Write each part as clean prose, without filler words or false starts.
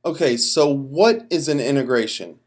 Okay, so what is an integration?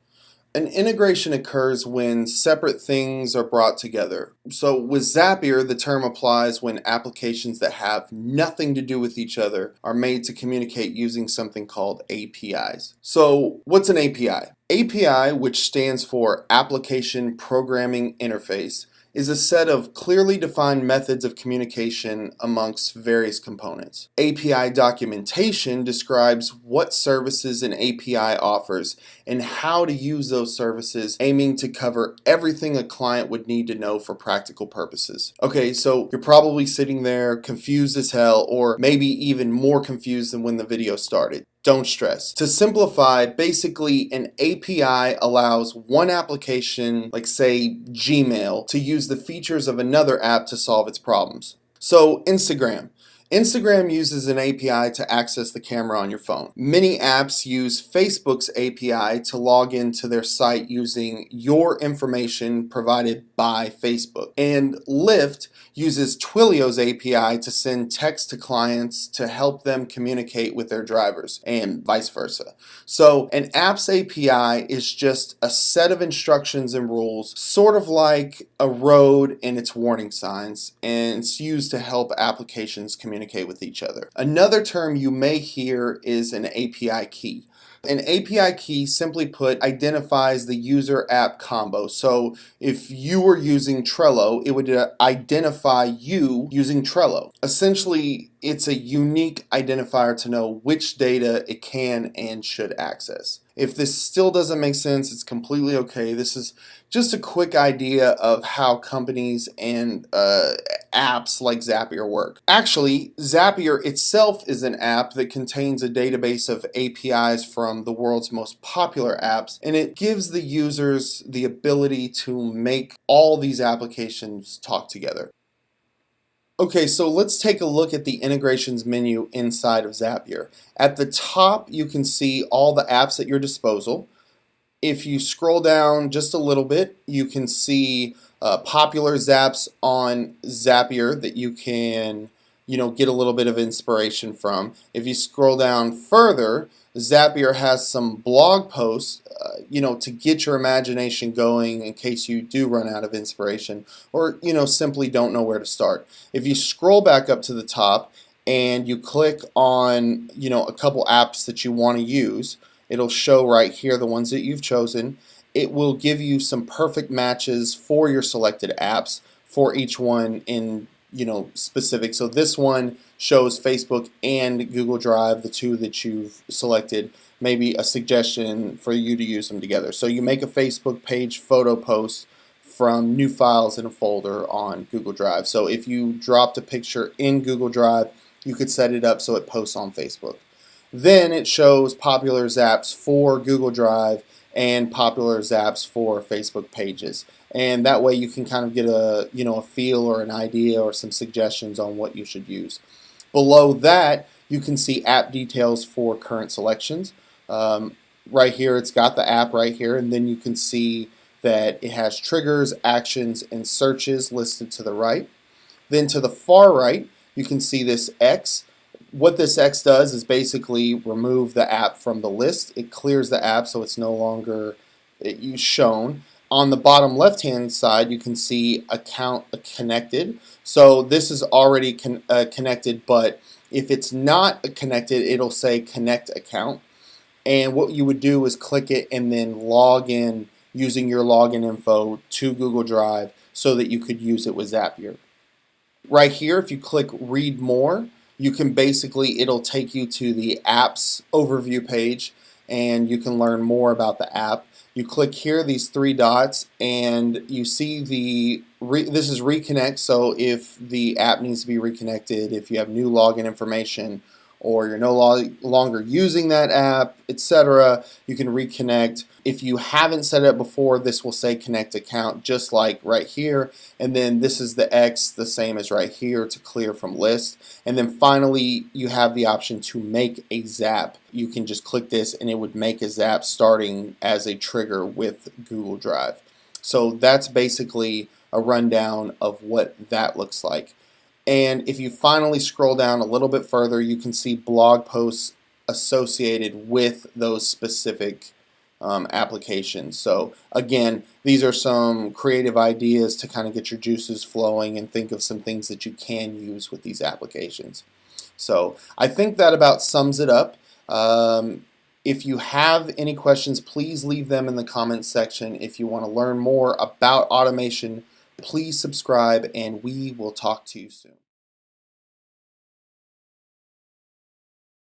An integration occurs when separate things are brought together. So with Zapier, the term applies when applications that have nothing to do with each other are made to communicate using something called APIs. So what's an API? API, which stands for Application Programming Interface, is a set of clearly defined methods of communication amongst various components. API documentation describes what services an API offers and how to use those services, aiming to cover everything a client would need to know for practical purposes. Okay, so you're probably sitting there confused as hell, or maybe even more confused than when the video started. Don't stress. To simplify, basically an API allows one application, like say Gmail, to use the features of another app to solve its problems. So Instagram. Instagram uses an API to access the camera on your phone. Many apps use Facebook's API to log into their site using your information provided by Facebook. And Lyft uses Twilio's API to send text to clients to help them communicate with their drivers, and vice versa. So an app's API is just a set of instructions and rules, sort of like a road and its warning signs, and it's used to help applications communicate with each other. Another term you may hear is an API key. An API key, simply put, identifies the user-app combo. So if you were using Trello, it would identify you using Trello. Essentially, it's a unique identifier to know which data it can and should access. If this still doesn't make sense, it's completely okay. This is just a quick idea of how companies and apps like Zapier work. Actually, Zapier itself is an app that contains a database of APIs from the world's most popular apps, and it gives the users the ability to make all these applications talk together. Okay, so let's take a look at the integrations menu inside of Zapier. At the top, you can see all the apps at your disposal. If you scroll down just a little bit, you can see popular zaps on Zapier that you can, get a little bit of inspiration from. If you scroll down further, Zapier has some blog posts, to get your imagination going in case you do run out of inspiration or, simply don't know where to start. If you scroll back up to the top and you click on, a couple apps that you want to use, it'll show right here the ones that you've chosen. It will give you some perfect matches for your selected apps for each one in specific. So this one shows Facebook and Google Drive, the two that you've selected, maybe a suggestion for you to use them together. So you make a Facebook page photo post from new files in a folder on Google Drive. So if you dropped a picture in Google Drive, you could set it up so it posts on Facebook. Then it shows popular zaps for Google Drive and popular zaps for Facebook pages. And that way you can kind of get a feel or an idea or some suggestions on what you should use. Below that, you can see app details for current selections. Right here, it's got the app right here, and then you can see that it has triggers, actions, and searches listed to the right. Then to the far right, you can see this X. What this X does is basically remove the app from the list. It clears the app so it's no longer shown. On the bottom left-hand side, you can see account connected. So this is already connected, but if it's not connected, it'll say connect account. And what you would do is click it and then log in using your login info to Google Drive so that you could use it with Zapier. Right here, if you click read more, you can it'll take you to the apps overview page and you can learn more about the app. You click here, these three dots, and you see this is reconnect, so if the app needs to be reconnected, if you have new login information, or you're no longer using that app, etc., you can reconnect. If you haven't set it up before, this will say connect account, just like right here. And then this is the X, the same as right here, to clear from list. And then finally, you have the option to make a zap. You can just click this and it would make a zap starting as a trigger with Google Drive. So that's basically a rundown of what that looks like. And if you finally scroll down a little bit further, you can see blog posts associated with those specific applications. So again, these are some creative ideas to kind of get your juices flowing and think of some things that you can use with these applications. So I think that about sums it up. If you have any questions, please leave them in the comments section. If you want to learn more about automation, please subscribe, and we will talk to you soon.